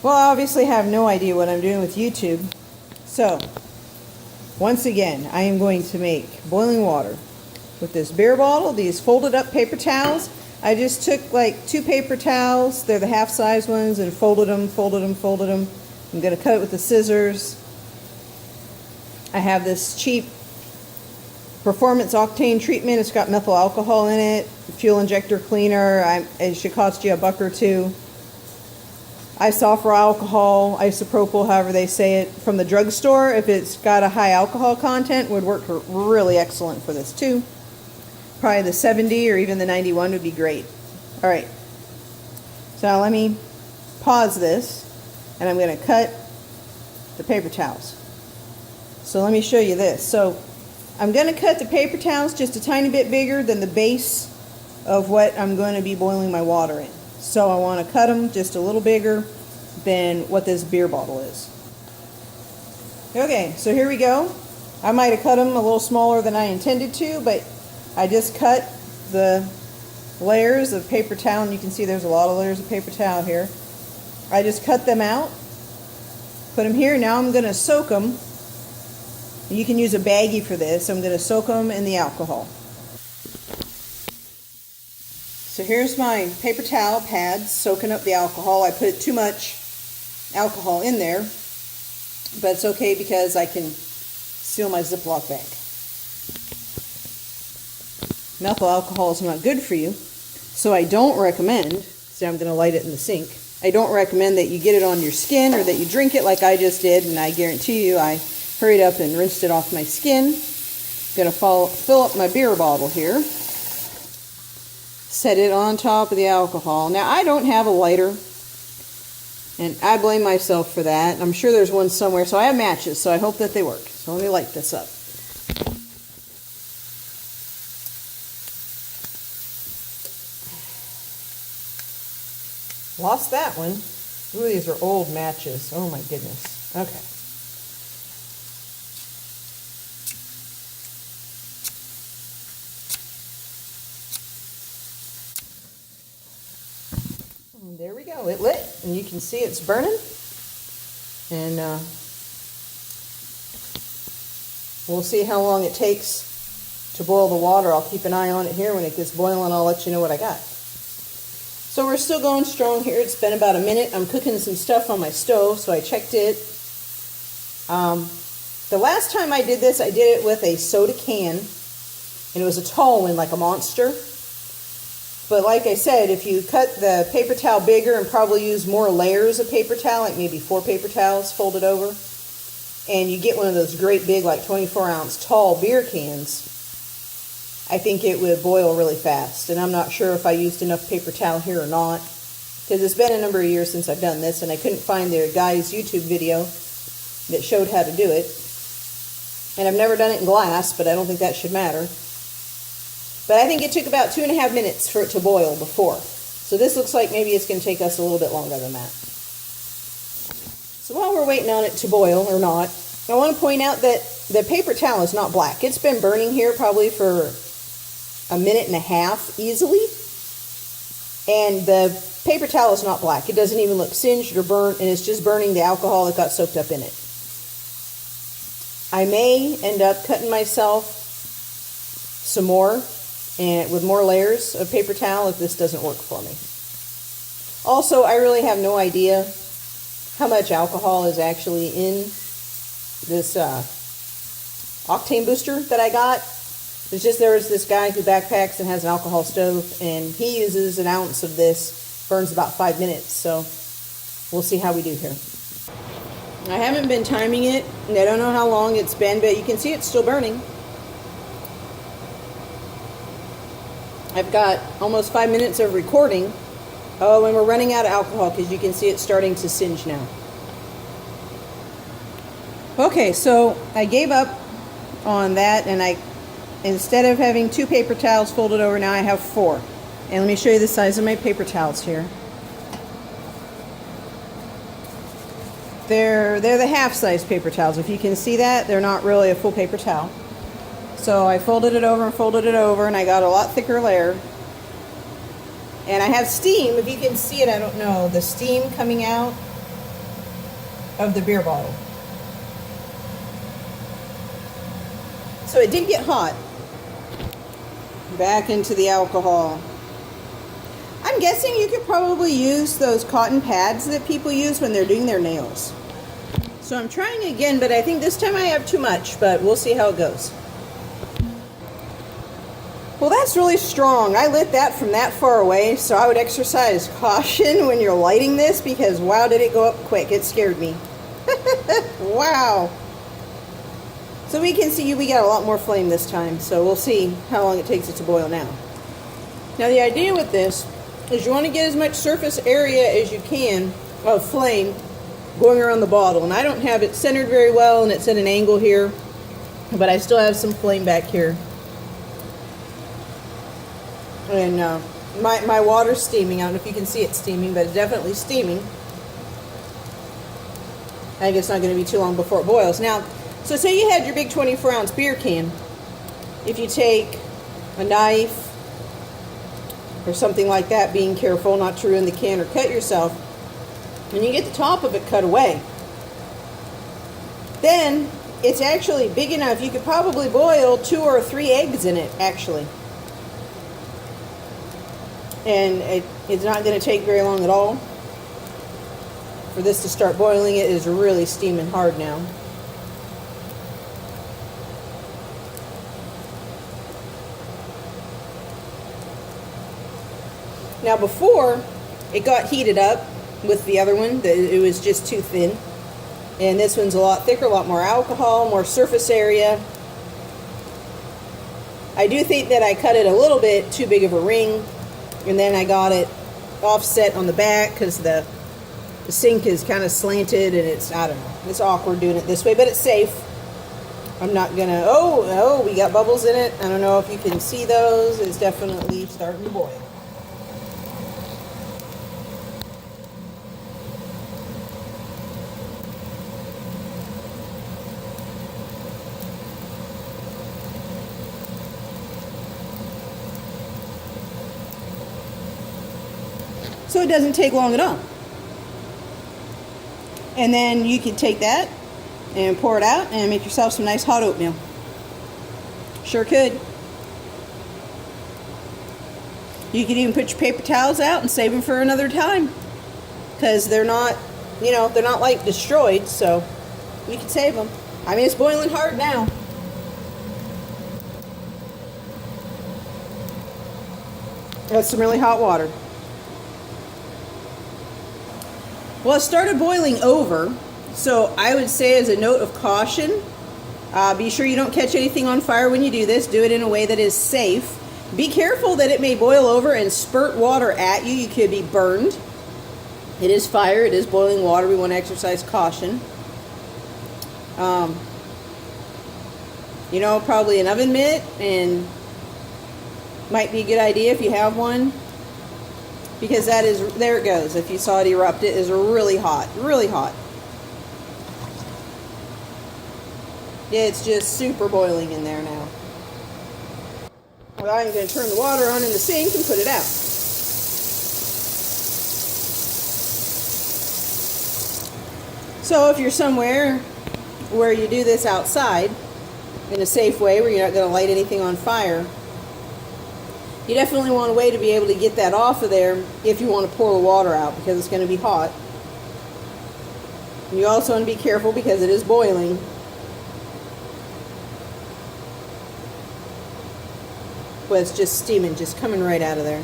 Well, I obviously have no idea what I'm doing with YouTube. So, once again, I am going to make boiling water with this beer bottle, these folded up paper towels. I just took like 2 paper towels, they're the half size ones, and folded them. I'm going to cut it with the scissors. I have this cheap Performance Octane treatment. It's got methyl alcohol in it, fuel injector cleaner. It should cost you $1 or $2. Isopropyl alcohol, isopropyl, however they say it, from the drugstore. If it's got a high alcohol content, would work really excellent for this too. Probably the 70 or even the 91 would be great. All right. So now let me pause this, and I'm going to cut the paper towels. So let me show you this. So I'm going to cut the paper towels just a tiny bit bigger than the base of what I'm going to be boiling my water in. So I want to cut them just a little bigger than what this beer bottle is. Okay, so here we go. I might have cut them a little smaller than I intended to, but I just cut the layers of paper towel, and you can see there's a lot of layers of paper towel here. I just cut them out, put them here. Now I'm going to soak them. You can use a baggie for this. I'm going to soak them in the alcohol. So here's my paper towel pads soaking up the alcohol. I put too much alcohol in there, but it's okay because I can seal my Ziploc bag. Methyl alcohol is not good for you, so I don't recommend, see, I'm going to light it in the sink. I don't recommend that you get it on your skin or that you drink it like I just did, and I guarantee you I hurried up and rinsed it off my skin. I'm going to fill up my beer bottle here. Set it on top of the alcohol. Now, I don't have a lighter, and I blame myself for that. I'm sure there's one somewhere, so I have matches, so I hope that they work. So let me light this up. Lost that one. Ooh, these are old matches. Oh my goodness. Okay. And there we go. It lit, and you can see it's burning. And we'll see how long it takes to boil the water. I'll keep an eye on it here. When it gets boiling, I'll let you know what I got. So we're still going strong here. It's been about a minute. I'm cooking some stuff on my stove, so I checked it. The last time I did this, I did it with a soda can, and it was a tall one, like a Monster. But like I said, if you cut the paper towel bigger and probably use more layers of paper towel, like maybe 4 paper towels folded over, and you get one of those great big, like 24-ounce tall beer cans, I think it would boil really fast. And I'm not sure if I used enough paper towel here or not, because it's been a number of years since I've done this, and I couldn't find the guy's YouTube video that showed how to do it. And I've never done it in glass, but I don't think that should matter. But I think it took about 2.5 minutes for it to boil before. So this looks like maybe it's going to take us a little bit longer than that. So while we're waiting on it to boil, or not, I want to point out that the paper towel is not black. It's been burning here probably for 1.5 minutes easily. And the paper towel is not black. It doesn't even look singed or burnt, and it's just burning the alcohol that got soaked up in it. I may end up cutting myself some more, and with more layers of paper towel if this doesn't work for me. Also, I really have no idea how much alcohol is actually in this octane booster that I got. It's just there was this guy who backpacks and has an alcohol stove, and he uses 1 ounce of this, burns about 5 minutes, so we'll see how we do here. I haven't been timing it, and I don't know how long it's been, but you can see it's still burning. I've got almost 5 minutes of recording. Oh, and we're running out of alcohol because you can see it's starting to singe now. Okay, so I gave up on that, and instead of having 2 paper towels folded over, now I have 4. And let me show you the size of my paper towels here. They're the half-size paper towels. If you can see that, they're not really a full paper towel. So I folded it over and folded it over, and I got a lot thicker layer. And I have steam. If you can see it, I don't know. The steam coming out of the beer bottle. So it did get hot. Back into the alcohol. I'm guessing you could probably use those cotton pads that people use when they're doing their nails. So I'm trying again, but I think this time I have too much, but we'll see how it goes. Well, that's really strong. I lit that from that far away, so I would exercise caution when you're lighting this because wow, did it go up quick. It scared me. Wow. So we can see we got a lot more flame this time, so we'll see how long it takes it to boil now. Now the idea with this is you want to get as much surface area as you can of flame going around the bottle. And I don't have it centered very well and it's at an angle here, but I still have some flame back here. And my water's steaming. I don't know if you can see it steaming, but it's definitely steaming. I think it's not going to be too long before it boils. Now, so say you had your big 24-ounce beer can. If you take a knife or something like that, being careful not to ruin the can or cut yourself, and you get the top of it cut away, then it's actually big enough you could probably boil 2 or 3 eggs in it, actually. And it's not going to take very long at all for this to start boiling. It is really steaming hard now. Now before, it got heated up with the other one. It was just too thin. And this one's a lot thicker, a lot more alcohol, more surface area. I do think that I cut it a little bit too big of a ring. And then I got it offset on the back because the sink is kind of slanted and it's, I don't know, it's awkward doing it this way, but it's safe. I'm not gonna, oh, we got bubbles in it. I don't know if you can see those. It's definitely starting to boil. So it doesn't take long at all. And then you can take that and pour it out and make yourself some nice hot oatmeal. Sure could. You could even put your paper towels out and save them for another time, because they're not, they're not like destroyed, so you can save them. I mean, it's boiling hard now. That's some really hot water. Well, it started boiling over, so I would say as a note of caution, be sure you don't catch anything on fire when you do this. Do it in a way that is safe. Be careful that it may boil over and spurt water at you. You could be burned. It is fire. It is boiling water. We want to exercise caution. Probably an oven mitt and might be a good idea if you have one. Because that is, there it goes. If you saw it erupt, it is really hot. Really hot. It's just super boiling in there now. Well, I'm going to turn the water on in the sink and put it out. So if you're somewhere where you do this outside in a safe way, where you're not going to light anything on fire, you definitely want a way to be able to get that off of there if you want to pour the water out, because it's going to be hot. And you also want to be careful because it is boiling. But it's just steaming, just coming right out of there.